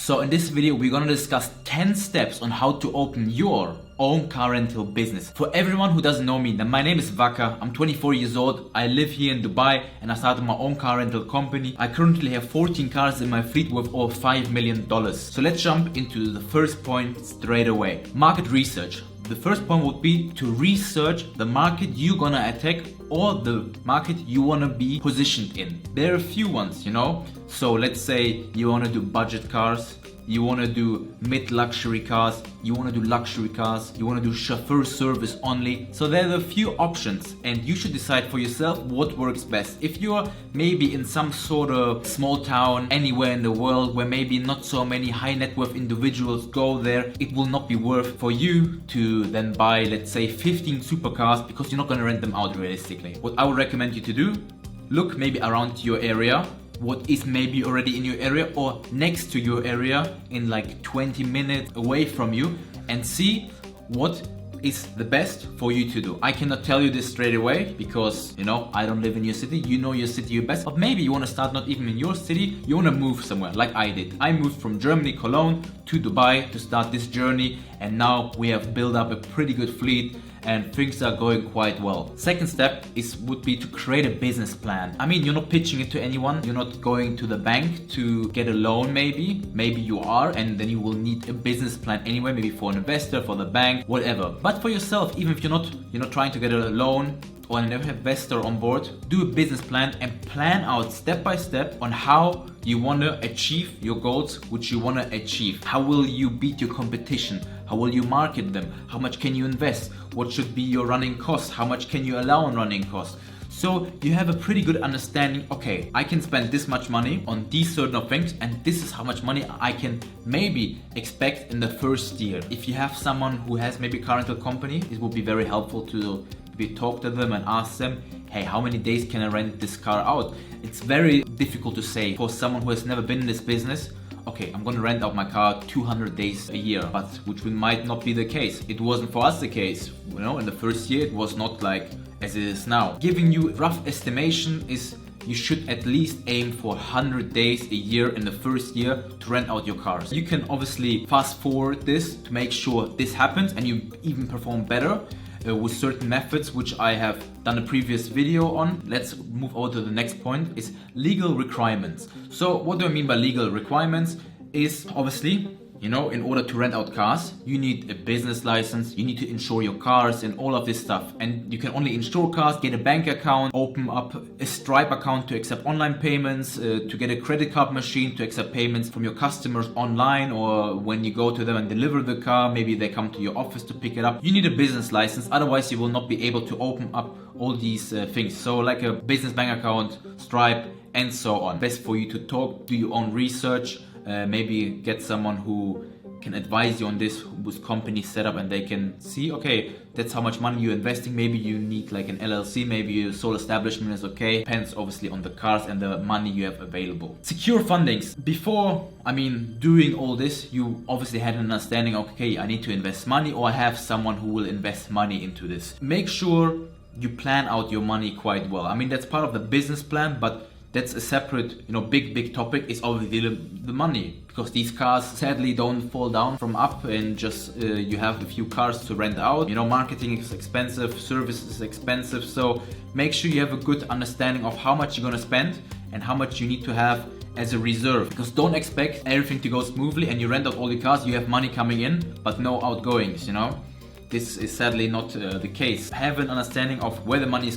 So in this video, we're gonna discuss 10 steps on how to open your own car rental business. For everyone who doesn't know me, then my name is Vaka. I'm 24 years old. I live here in Dubai and I started my own car rental company. I currently have 14 cars in my fleet worth over $5 million. So let's jump into the first point straight away. Market research. The first point would be to research the market you're gonna attack or the market you wanna be positioned in. There are a few ones, So let's say you wanna do budget cars, you wanna do mid-luxury cars, you wanna do luxury cars, you wanna do chauffeur service only. So there are a few options and you should decide for yourself what works best. If you're maybe in some sort of small town anywhere in the world where maybe not so many high net worth individuals go there, it will not be worth for you to then buy, let's say, 15 supercars because you're not gonna rent them out realistically. What I would recommend you to do, look maybe around your area, what is maybe already in your area or next to your area in like 20 minutes away from you, and see what is the best for you to do. I cannot tell you this straight away because I don't live in your city. You know your city best, but maybe you want to start not even in your city, you want to move somewhere like I did. I moved from Germany, Cologne to Dubai to start this journey, and now we have built up a pretty good fleet and things are going quite well. Second step would be to create a business plan. I mean, you're not pitching it to anyone.'re not going to the bank to get a loan maybe. Maybe you are, and then you will need a business plan anyway, maybe for an investor, for the bank, whatever. But for yourself, even if you're not trying to get a loan or an investor on board, do a business plan and plan out step by step on how you want to achieve your goals, which you want to achieve. How will you beat your competition? How will you market them? How much can you invest? What should be your running costs? How much can you allow on running costs? So you have a pretty good understanding, okay, I can spend this much money on these certain things and this is how much money I can maybe expect in the first year. If you have someone who has maybe a car rental company, it would be very helpful to talk to them and ask them, hey, how many days can I rent this car out? It's very difficult to say for someone who has never been in this business, okay, I'm gonna rent out my car 200 days a year, but which might not be the case. It wasn't for us the case, in the first year it was not like as it is now. Giving you a rough estimation is you should at least aim for 100 days a year in the first year to rent out your cars. You can obviously fast forward this to make sure this happens and you even perform better with certain methods which I have done a previous video on. Let's move over to the next point, is legal requirements. So what do I mean by legal requirements is obviously, in order to rent out cars, you need a business license, you need to insure your cars and all of this stuff. And you can only insure cars, get a bank account, open up a Stripe account to accept online payments, to get a credit card machine to accept payments from your customers online, or when you go to them and deliver the car, maybe they come to your office to pick it up. You need a business license, otherwise you will not be able to open up all these things. So like a business bank account, Stripe, and so on. Best for you to do your own research. Maybe get someone who can advise you on this, whose company set up, and they can see, okay, that's how much money you're investing. Maybe you need like an LLC, maybe your sole establishment is okay. Depends obviously on the cars and the money you have available. Secure fundings. Before, doing all this, you obviously had an understanding, okay, I need to invest money or I have someone who will invest money into this. Make sure you plan out your money quite well. That's part of the business plan, but that's a separate, big topic is obviously the money, because these cars sadly don't fall down from up and just you have a few cars to rent out. Marketing is expensive, service is expensive, so make sure you have a good understanding of how much you're gonna spend and how much you need to have as a reserve, because don't expect everything to go smoothly and you rent out all the cars, you have money coming in but no outgoings. This is sadly not the case. Have an understanding of where the money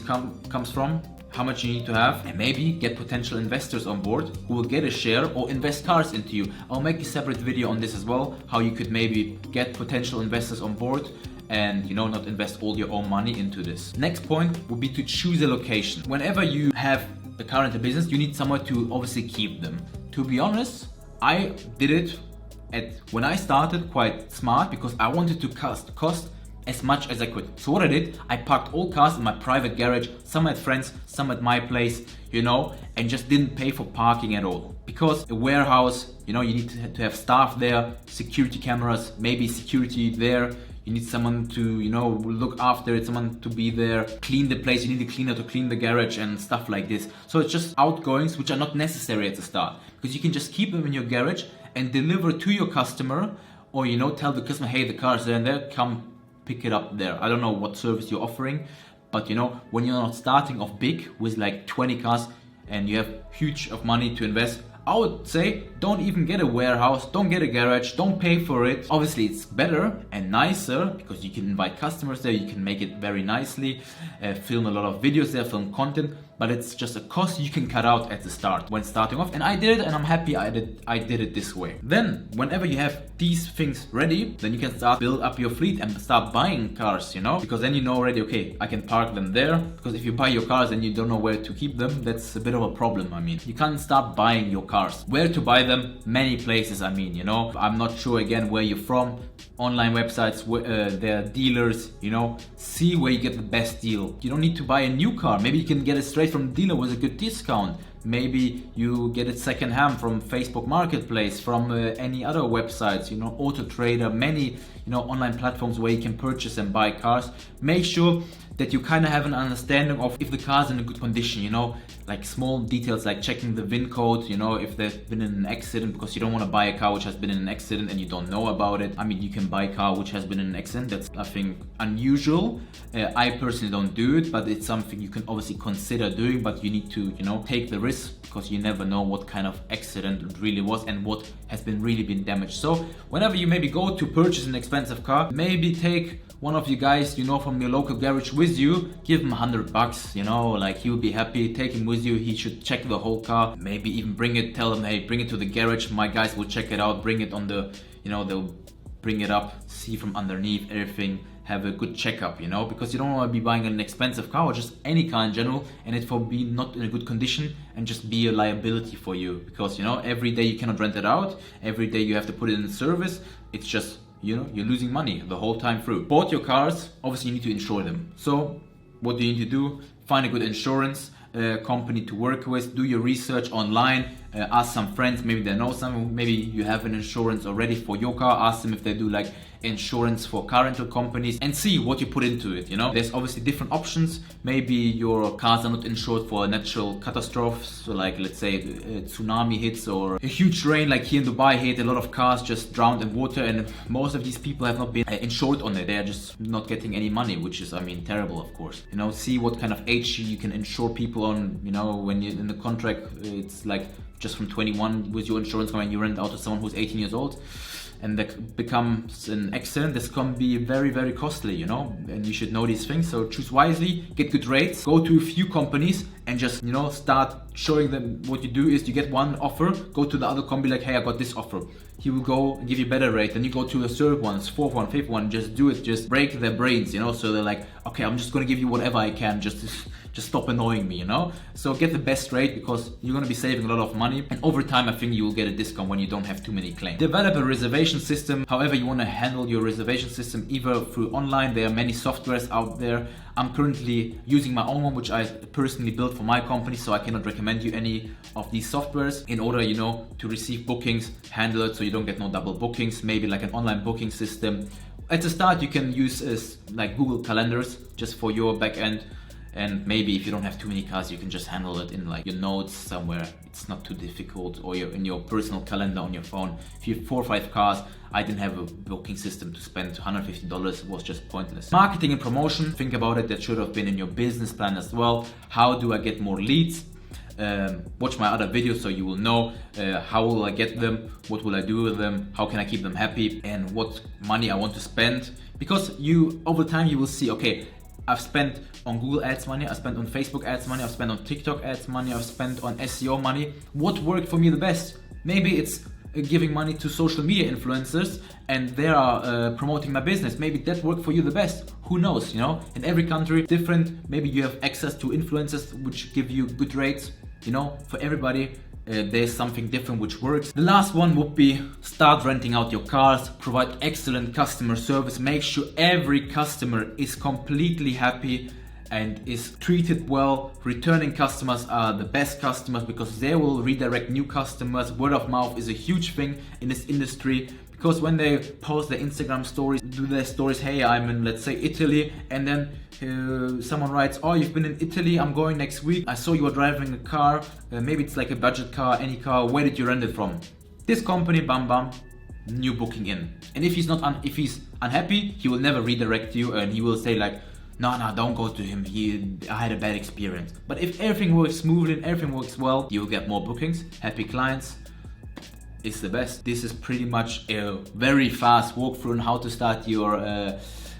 comes from, how much you need to have, and maybe get potential investors on board who will get a share or invest cars into you. I'll make a separate video on this as well, how you could maybe get potential investors on board and not invest all your own money into this. Next point would be to choose a location. Whenever you have a car rental business, you need somewhere to obviously keep them. To be honest, I did it when I started quite smart, because I wanted to cost as much as I could. So what I did, I parked all cars in my private garage, some at friends, some at my place, and just didn't pay for parking at all. Because a warehouse, you need to have staff there, security cameras, maybe security there. You need someone to, look after it, someone to be there, clean the place. You need a cleaner to clean the garage and stuff like this. So it's just outgoings which are not necessary at the start, because you can just keep them in your garage and deliver to your customer, or tell the customer, hey, the car is there and there, come pick it up there. I don't know what service you're offering, but when you're not starting off big with like 20 cars and you have huge of money to invest, I would say don't even get a warehouse, don't get a garage, don't pay for it. Obviously it's better and nicer because you can invite customers there, you can make it very nicely, film a lot of videos there, film content, but it's just a cost you can cut out at the start when starting off. And I did it, and I'm happy I did it this way. Then whenever you have these things ready, then you can start build up your fleet and start buying cars, because then you know already, okay, I can park them there. Because if you buy your cars and you don't know where to keep them, that's a bit of a problem. I mean, you can't start buying your cars. Where to buy them? Many places. I mean, I'm not sure again where you're from. Online websites, there are dealers, see where you get the best deal. You don't need to buy a new car. Maybe you can get it straight from the dealer with a good discount. Maybe you get it second hand from Facebook Marketplace, from any other websites, Auto Trader, many, online platforms where you can purchase and buy cars. Make sure that you kind of have an understanding of if the car's in a good condition, like small details like checking the VIN code, if there's been in an accident, because you don't want to buy a car which has been in an accident and you don't know about it. I mean, you can buy a car which has been in an accident. That's nothing unusual. I personally don't do it, but it's something you can obviously consider doing, but you need to, take the risk, because you never know what kind of accident it really was and what has really been damaged. So whenever you maybe go to purchase an expensive car, maybe take one of you guys, from your local garage with you, give him $100, like he will be happy. Take him with you, he should check the whole car, maybe even bring it, tell them, hey, bring it to the garage, my guys will check it out, bring it on the, they'll bring it up, see from underneath everything, have a good checkup, because you don't want to be buying an expensive car or just any car in general and it will be not in a good condition and just be a liability for you, because every day you cannot rent it out, every day you have to put it in service. It's just, you're losing money the whole time through. Bought your cars, obviously you need to insure them. So what do you need to do? Find a good insurance company to work with, do your research online, ask some friends, maybe they know someone, maybe you have an insurance already for your car, ask them if they do like insurance for car rental companies, and see what you put into it. There's obviously different options. Maybe your cars are not insured for natural catastrophes, so like let's say a tsunami hits or a huge rain like here in Dubai hit, a lot of cars just drowned in water, and most of these people have not been insured on it. They are just not getting any money, which is, I mean, terrible, of course. See what kind of age you can insure people on. When you're in the contract, it's like just from 21 with your insurance when you rent out to someone who's 18 years old and that becomes an accident, this can be very, very costly, and you should know these things. So choose wisely, get good rates, go to a few companies and just, start showing them. What you do is you get one offer, go to the other company like, hey, I got this offer. He will go and give you a better rate. Then you go to a third one, fourth one, fifth one, just do it, just break their brains, so they're like, okay, I'm just gonna give you whatever I can, just stop annoying me, So get the best rate, because you're gonna be saving a lot of money, and over time I think you will get a discount when you don't have too many claims. Develop a reservation system, however you want to handle your reservation system, either through online. There are many softwares out there. I'm currently using my own one, which I personally built for my company, so I cannot recommend you any of these softwares. In order, to receive bookings, handle it so you don't get no double bookings, maybe like an online booking system. At the start, you can use like Google Calendars just for your back end. And maybe if you don't have too many cars, you can just handle it in like your notes somewhere. It's not too difficult, or in your personal calendar on your phone. If you have 4 or 5 cars, I didn't have a booking system to spend $150. It was just pointless. Marketing and promotion, think about it. That should have been in your business plan as well. How do I get more leads? Watch my other videos so you will know how will I get them, what will I do with them, how can I keep them happy, and what money I want to spend. Because over time you will see, okay, I've spent on Google ads money, I've spent on Facebook ads money, I've spent on TikTok ads money, I've spent on SEO money. What worked for me the best? Maybe it's giving money to social media influencers and they are promoting my business. Maybe that worked for you the best. Who knows, In every country, different. Maybe you have access to influencers which give you good rates. For everybody, there's something different which works. The last one would be start renting out your cars, provide excellent customer service, make sure every customer is completely happy and is treated well. Returning customers are the best customers because they will redirect new customers. Word of mouth is a huge thing in this industry. Because when they post their Instagram stories, do their stories, hey, I'm in, let's say, Italy, and then someone writes, oh, you've been in Italy, I'm going next week, I saw you were driving a car, maybe it's like a budget car, any car, where did you rent it from? this company, bam bam, new booking in. And if he's if he's unhappy, he will never redirect you, and he will say like, no, don't go to him, I had a bad experience. But if everything works smoothly and everything works well, you will get more bookings, happy clients. It's the best. This is pretty much a very fast walkthrough on how to start your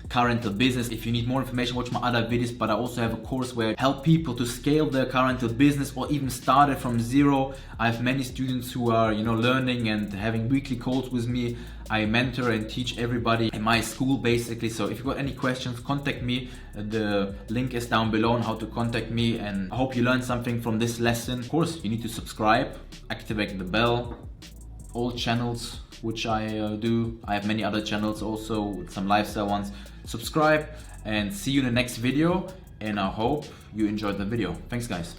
car rental business. If you need more information, watch my other videos, but I also have a course where I help people to scale their car rental business or even start it from zero. I have many students who are, learning and having weekly calls with me. I mentor and teach everybody in my school basically. So if you've got any questions, contact me. The link is down below on how to contact me, and I hope you learned something from this lesson. Of course, you need to subscribe, activate the bell, all channels which I do. I have many other channels also with some lifestyle ones. Subscribe and see you in the next video, and I hope you enjoyed the video. Thanks guys.